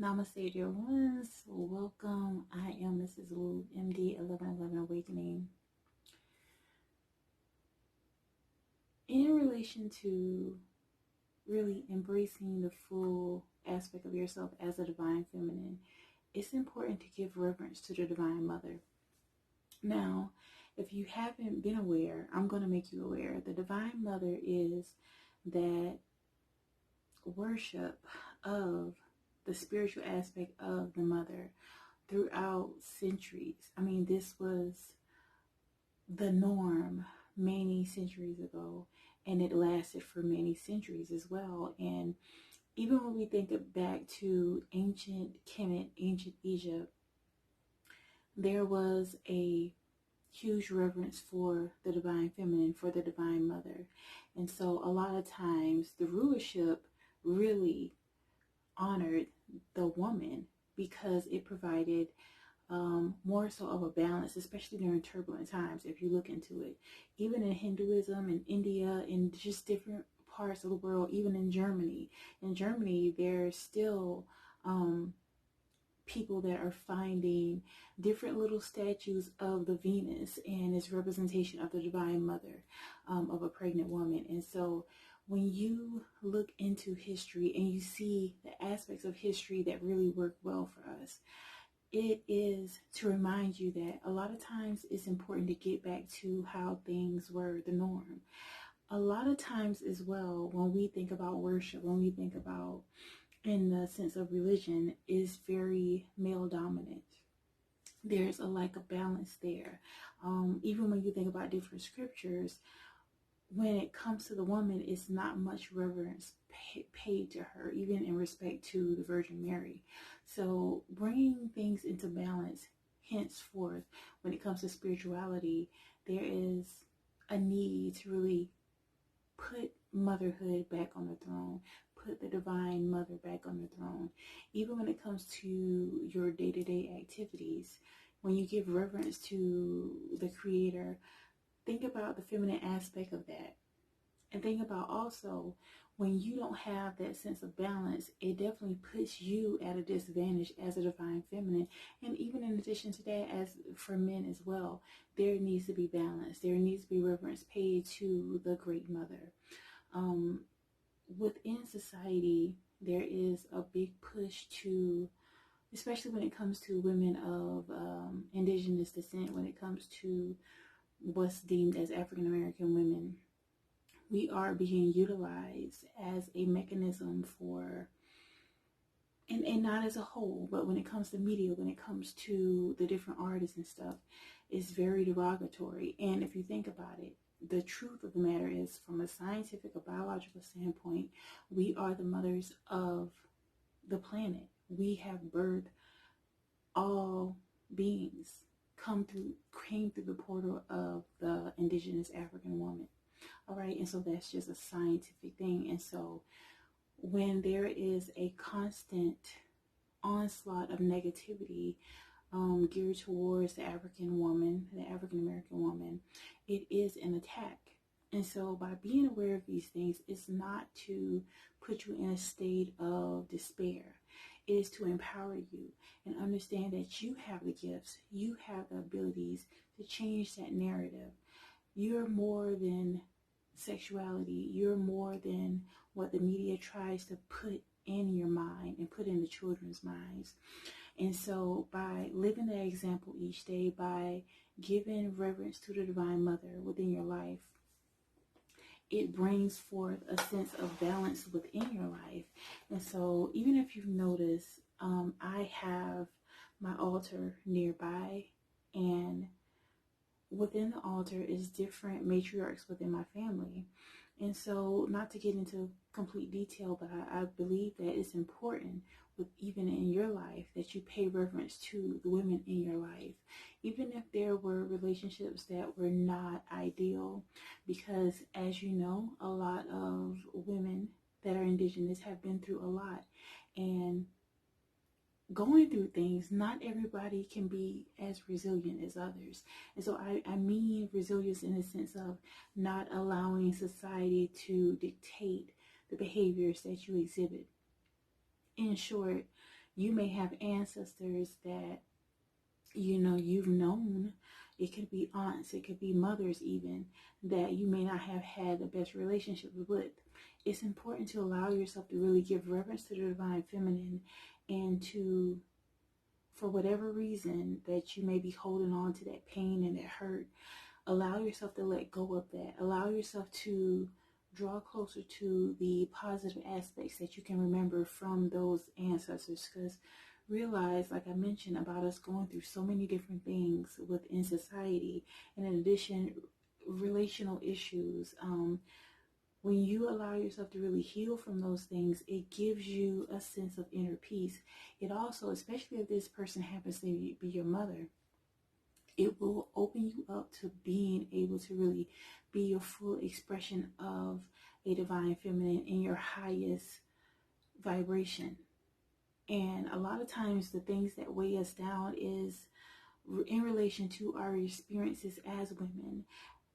Namaste, dear ones. Welcome. I am Mrs. Wu, MD 1111 Awakening. In relation to really embracing the full aspect of yourself as a divine feminine, it's important to give reverence to the Divine Mother. Now, if you haven't been aware, I'm going to make you aware. The Divine Mother is that worship of the spiritual aspect of the mother throughout centuries. I mean, this was the norm many centuries ago, and it lasted for many centuries as well. And even when we think back to ancient Kemet, ancient Egypt, there was a huge reverence for the divine feminine, for the divine mother. And so a lot of times the rulership really honored the woman because it provided more so of a balance, especially during turbulent times. If you look into it, even in Hinduism in India, in just different parts of the world, even in Germany. In Germany, there's still people that are finding different little statues of the Venus and its representation of the Divine Mother, of a pregnant woman. And so when you look into history and you see the aspects of history that really work well for us, it is to remind you that a lot of times it's important to get back to how things were the norm. A lot of times as well, when we think about worship, when we think about in the sense of religion, is very male dominant. There's a lack of balance there. Even when you think about different scriptures, when it comes to the woman, it's not much reverence paid to her, even in respect to the Virgin Mary. So bringing things into balance, henceforth, when it comes to spirituality, there is a need to really put motherhood back on the throne, put the divine mother back on the throne. Even when it comes to your day-to-day activities, when you give reverence to the Creator, think about the feminine aspect of that. And think about also, when you don't have that sense of balance, it definitely puts you at a disadvantage as a divine feminine. And even in addition to that, as for men as well, there needs to be balance. There needs to be reverence paid to the Great Mother. Within society, there is a big push to, especially when it comes to women of indigenous descent, when it comes to what's deemed as African American women, we are being utilized as a mechanism for, and not as a whole, but when it comes to media, when it comes to the different artists and stuff, it's very derogatory. And if you think about it, the truth of the matter is, from a scientific or biological standpoint, we are the mothers of the planet. We have birthed all beings, came through the portal of the indigenous African woman. All right, and so that's just a scientific thing. And so when there is a constant onslaught of negativity geared towards the African woman, the African American woman, it is an attack. And so by being aware of these things, it's not to put you in a state of despair. It is to empower you and understand that you have the gifts, you have the abilities to change that narrative. You're more than sexuality. You're more than what the media tries to put in your mind and put in the children's minds. And so by living that example each day, by giving reverence to the Divine Mother within your life, it brings forth a sense of balance within your life. And so even if you've noticed, I have my altar nearby, and within the altar is different matriarchs within my family. And so, not to get into complete detail, but I believe that it's important, with even in your life, that you pay reverence to the women in your life, even if there were relationships that were not ideal, because as you know, a lot of women that are indigenous have been through a lot, and going through things, not everybody can be as resilient as others. And so I mean resilience in the sense of not allowing society to dictate the behaviors that you exhibit. In short, You may have ancestors that, you know, you've known. It could be aunts, it could be mothers even, that you may not have had the best relationship with. It's important to allow yourself to really give reverence to the divine feminine, and to, for whatever reason that you may be holding on to that pain and that hurt, allow yourself to let go of that. Allow yourself to draw closer to the positive aspects that you can remember from those ancestors. Because realize, like I mentioned, about us going through so many different things within society, and in addition, relational issues. When you allow yourself to really heal from those things, it gives you a sense of inner peace. It also, especially if this person happens to be your mother, it will open you up to being able to really be your full expression of a divine feminine in your highest vibration. And a lot of times the things that weigh us down is in relation to our experiences as women,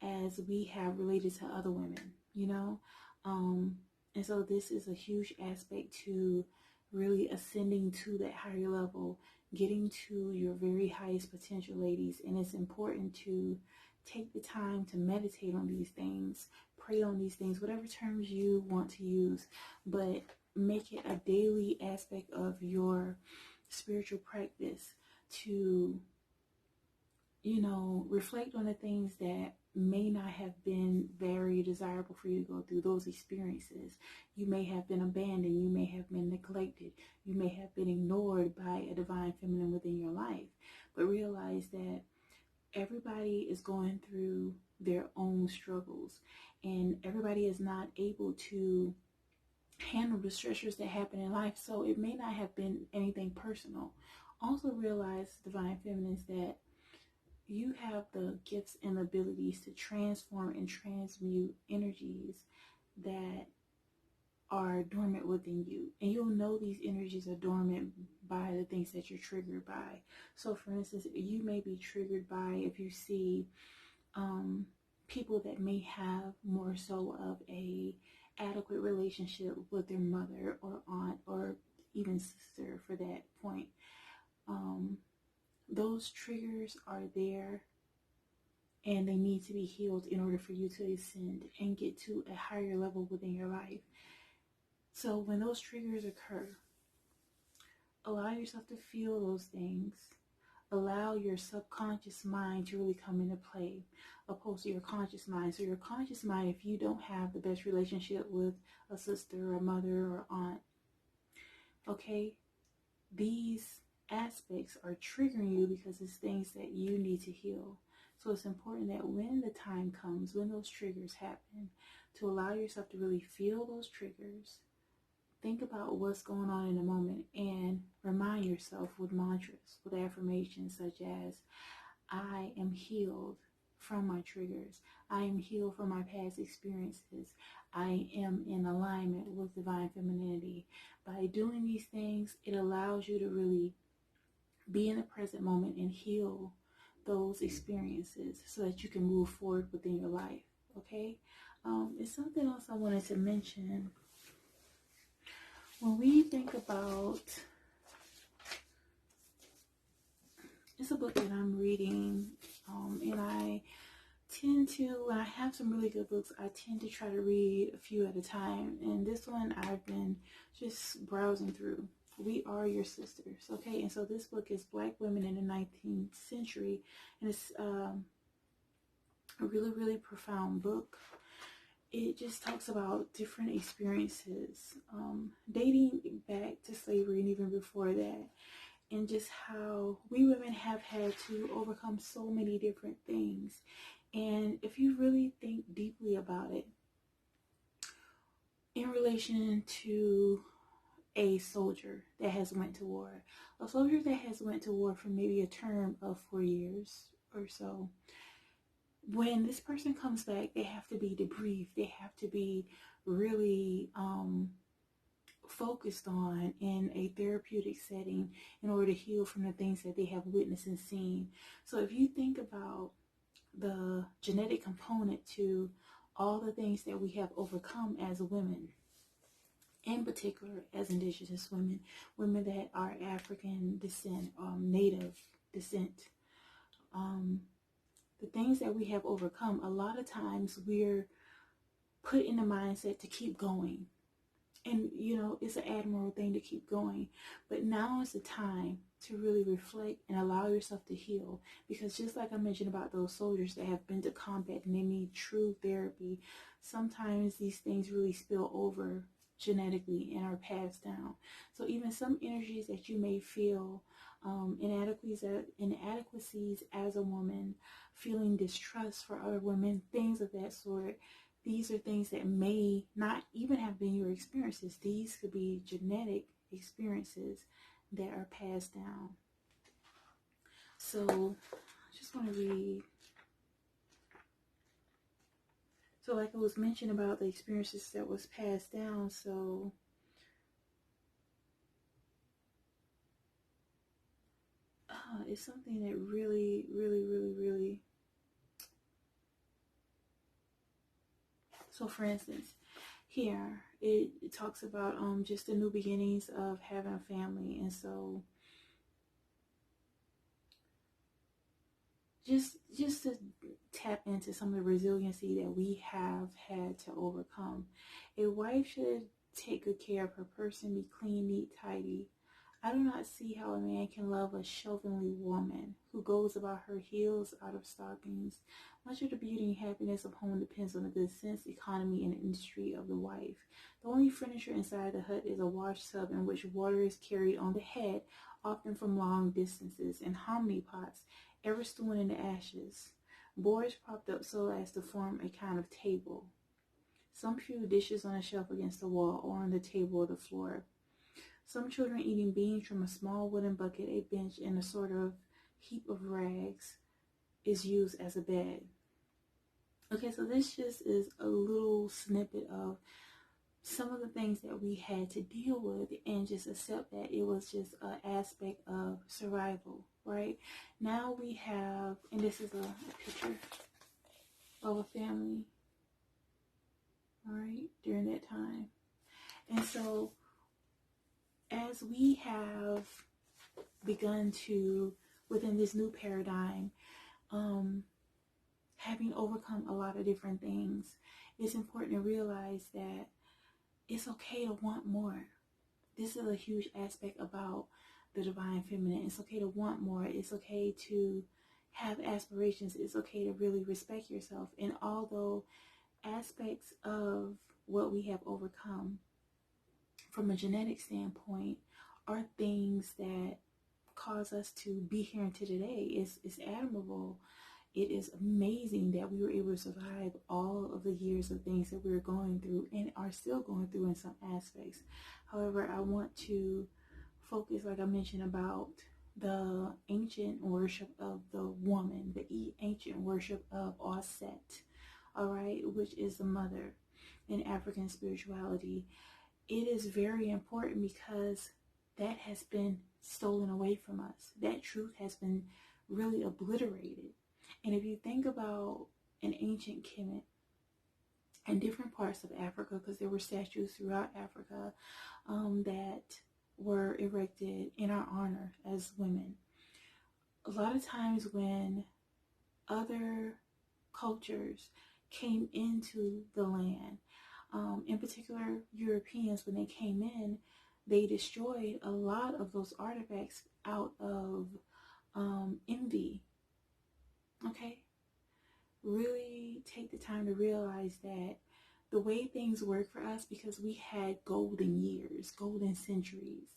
as we have related to other women, you know. And so this is a huge aspect to really ascending to that higher level, getting to your very highest potential, ladies. And it's important to take the time to meditate on these things, pray on these things, whatever terms you want to use, but make it a daily aspect of your spiritual practice to, you know, reflect on the things that may not have been very desirable for you to go through, those experiences. You may have been abandoned, you may have been neglected, you may have been ignored by a divine feminine within your life. But realize that everybody is going through their own struggles, and everybody is not able to handle the stressors that happen in life. So it may not have been anything personal. Also realize, divine feminines, that you have the gifts and abilities to transform and transmute energies that are dormant within you. And you'll know these energies are dormant by the things that you're triggered by. So for instance, you may be triggered by, if you see people that may have more so of a adequate relationship with their mother or aunt or even sister for that point. Those triggers are there, and they need to be healed in order for you to ascend and get to a higher level within your life. So when those triggers occur, allow yourself to feel those things. Allow your subconscious mind to really come into play, opposed to your conscious mind. So your conscious mind, if you don't have the best relationship with a sister or a mother or aunt, okay, these aspects are triggering you because it's things that you need to heal. So it's important that when the time comes, when those triggers happen, to allow yourself to really feel those triggers. Think about what's going on in the moment and remind yourself with mantras, with affirmations such as, I am healed from my triggers. I am healed from my past experiences. I am in alignment with divine femininity. By doing these things, it allows you to really be in the present moment and heal those experiences so that you can move forward within your life. Okay? It's something else I wanted to mention. When we think about, it's a book that I'm reading, and I tend to, when I have some really good books, I tend to try to read a few at a time. And this one I've been just browsing through. We Are Your Sisters. Okay, and so this book is Black Women in the 19th Century, and it's a really, really profound book. It just talks about different experiences, dating back to slavery and even before that, and just how we women have had to overcome so many different things. And if you really think deeply about it, in relation to a soldier that has went to war, a soldier that has went to war for maybe a term of 4 years or so, when this person comes back, they have to be debriefed. They have to be really focused on in a therapeutic setting in order to heal from the things that they have witnessed and seen. So if you think about the genetic component to all the things that we have overcome as women, in particular as indigenous women, women that are African descent, native descent. The things that we have overcome, a lot of times we're put in the mindset to keep going. And, you know, it's an admirable thing to keep going. But now is the time to really reflect and allow yourself to heal. Because just like I mentioned about those soldiers that have been to combat and they need true therapy, sometimes these things really spill over genetically and are passed down. So even some energies that you may feel, inadequacies as a woman, feeling distrust for other women, things of that sort, these are things that may not even have been your experiences. These could be genetic experiences that are passed down. So I just want to read. So like I was mentioning about the experiences that was passed down. So it's something that really, really, really, really. So for instance, here it talks about just the new beginnings of having a family. And so just to tap into some of the resiliency that we have had to overcome. A wife should take good care of her person, be clean, neat, tidy. I do not see how a man can love a slovenly woman who goes about her heels out of stockings. Much of the beauty and happiness of home depends on the good sense, economy, and industry of the wife. The only furniture inside the hut is a wash tub in which water is carried on the head, often from long distances, and hominy pots, ever stewing in the ashes, boards propped up so as to form a kind of table. Some few dishes on a shelf against the wall or on the table or the floor. Some children eating beans from a small wooden bucket, a bench, and a sort of heap of rags is used as a bed. Okay, so this just is a little snippet of some of the things that we had to deal with, and just accept that it was just an aspect of survival, right? Now we have, and this is a picture of a family, all right, during that time. And so as we have begun to, within this new paradigm, having overcome a lot of different things, it's important to realize that it's okay to want more. This is a huge aspect about the divine feminine. It's okay to want more. It's okay to have aspirations. It's okay to really respect yourself. And although aspects of what we have overcome from a genetic standpoint are things that cause us to be here until today, it's admirable. It is amazing that we were able to survive all of the years of things that we were going through and are still going through in some aspects. However, I want to focus, like I mentioned, about the ancient worship of the woman, the ancient worship of Aset, all right, which is the mother in African spirituality. It is very important because that has been stolen away from us. That truth has been really obliterated. And if you think about an ancient Kemet in different parts of Africa, because there were statues throughout Africa that were erected in our honor as women. A lot of times when other cultures came into the land, in particular Europeans, when they came in, they destroyed a lot of those artifacts out of envy. Okay? Really take the time to realize that the way things work for us, because we had golden years, golden centuries,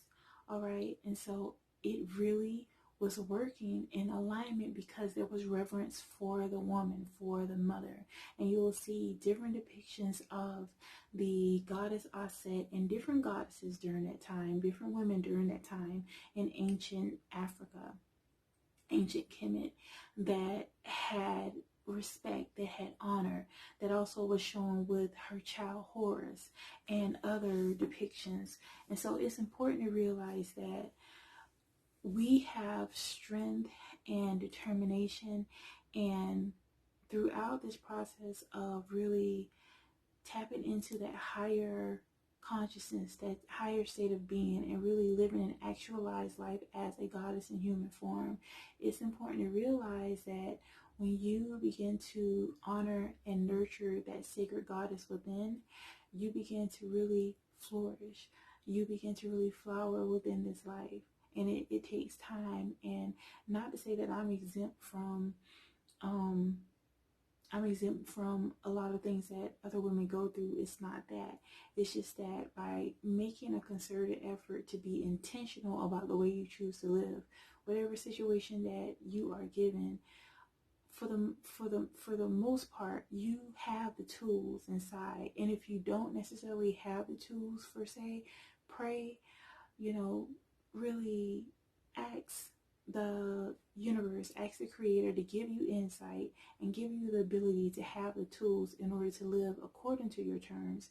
all right? And so it really was working in alignment because there was reverence for the woman, for the mother. And you will see different depictions of the goddess Aset and different goddesses during that time, different women during that time in ancient Africa, ancient Kemet, that had respect, that had honor, that also was shown with her child Horus and other depictions. And so it's important to realize that we have strength and determination, and throughout this process of really tapping into that higher consciousness, that higher state of being, and really living an actualized life as a goddess in human form, it's important to realize that when you begin to honor and nurture that sacred goddess within, you begin to really flourish. You begin to really flower within this life. And it takes time. And not to say that um, I'm exempt from a lot of things that other women go through. It's not that. It's just that by making a concerted effort to be intentional about the way you choose to live, whatever situation that you are given, for the most part, you have the tools inside. And if you don't necessarily have the tools for, say, pray, really ask the universe, ask the creator to give you insight and give you the ability to have the tools in order to live according to your terms.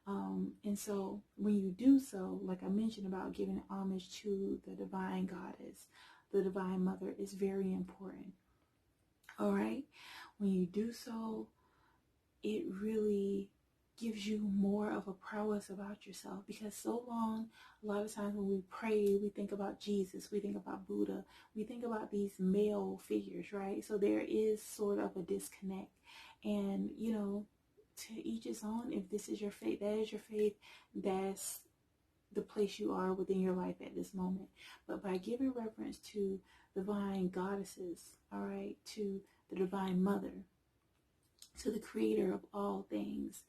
And so when you do so, like I mentioned about giving homage to the divine goddess, the divine mother, is very important. All right. When you do so, it really gives you more of a prowess about yourself, because so long, a lot of times when we pray, we think about Jesus, we think about Buddha, we think about these male figures, right? So there is sort of a disconnect. And, to each his own. If this is your faith, that is your faith. That's the place you are within your life at this moment. But by giving reverence to divine goddesses, all right, to the divine mother, to the creator of all things,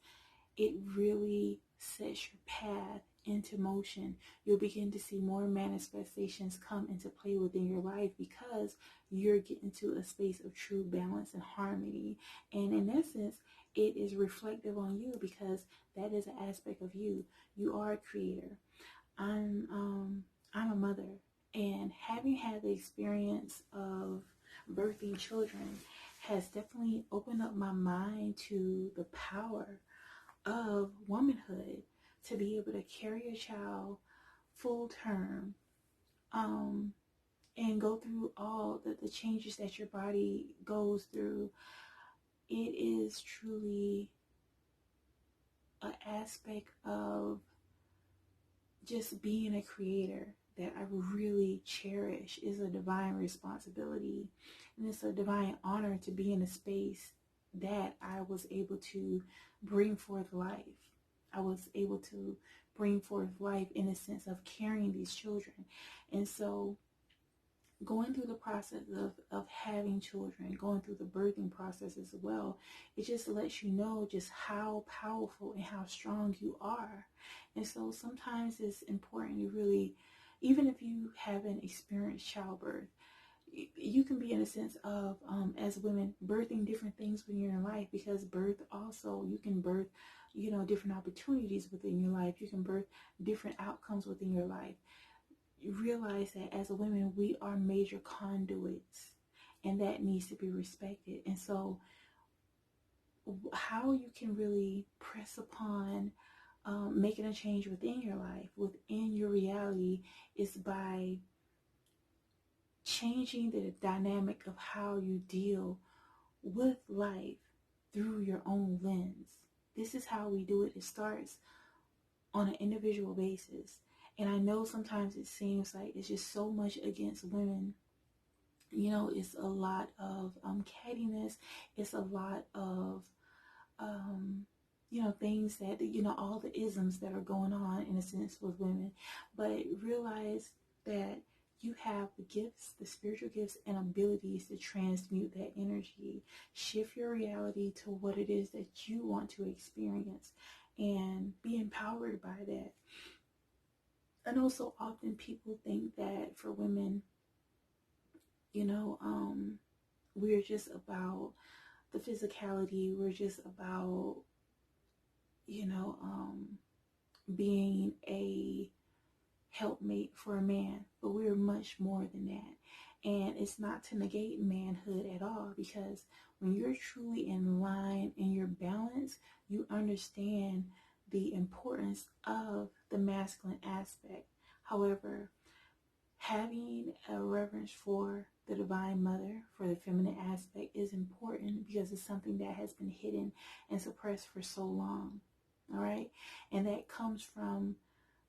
it really sets your path into motion. You'll begin to see more manifestations come into play within your life, because you're getting to a space of true balance and harmony. And in essence, it is reflective on you, because that is an aspect of you. You are a creator. I'm a mother, and having had the experience of birthing children has definitely opened up my mind to the power of womanhood, to be able to carry a child full term, and go through all the changes that your body goes through. It is truly an aspect of just being a creator that I really cherish. Is a divine responsibility, and it's a divine honor to be in a space that I was able to bring forth life. I was able to bring forth life in the sense of carrying these children. And so going through the process of having children, going through the birthing process as well, it just lets you know just how powerful and how strong you are. And so sometimes it's important to really, even if you haven't experienced childbirth, you can be in a sense of, as women, birthing different things when you're in life, because birth also, you can birth, different opportunities within your life. You can birth different outcomes within your life. You realize that as a woman, we are major conduits, and that needs to be respected. And so how you can really press upon making a change within your life, within your reality, is by changing the dynamic of how you deal with life through your own lens. This is how we do it. It starts on an individual basis. And I know sometimes it seems like it's just so much against women. It's a lot of cattiness. It's a lot of, things that, all the isms that are going on in a sense with women. But realize that you have the gifts, the spiritual gifts and abilities to transmute that energy. Shift your reality to what it is that you want to experience, and be empowered by that. I know so often people think that for women, we're just about the physicality. We're just about, being a helpmate for a man, but we're much more than that. And it's not to negate manhood at all, because when you're truly in line and you're balanced, you understand the importance of the masculine aspect. However, having a reverence for the divine mother, for the feminine aspect, is important, because it's something that has been hidden and suppressed for so long. All right. And that comes from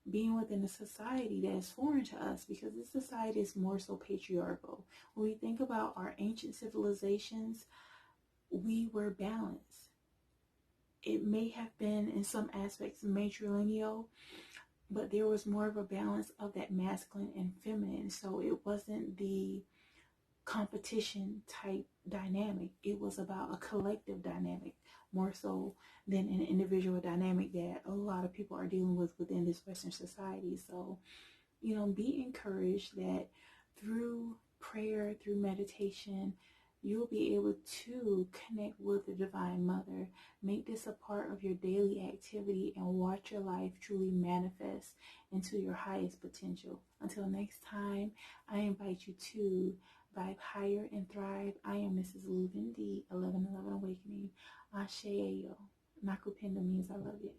being within a society that is foreign to us, because this society is more so patriarchal. When we think about our ancient civilizations, we were balanced. It may have been in some aspects matrilineal, but there was more of a balance of that masculine and feminine. So it wasn't the competition type dynamic. It was about a collective dynamic more so than an individual dynamic that a lot of people are dealing with within this Western society. So, be encouraged that through prayer, through meditation, you'll be able to connect with the Divine Mother. Make this a part of your daily activity and watch your life truly manifest into your highest potential. Until next time, I invite you to vibe higher and thrive. I am Mrs. Luvin, the 1111 Awakening. Ashe Ayo. Nakupenda means I love it.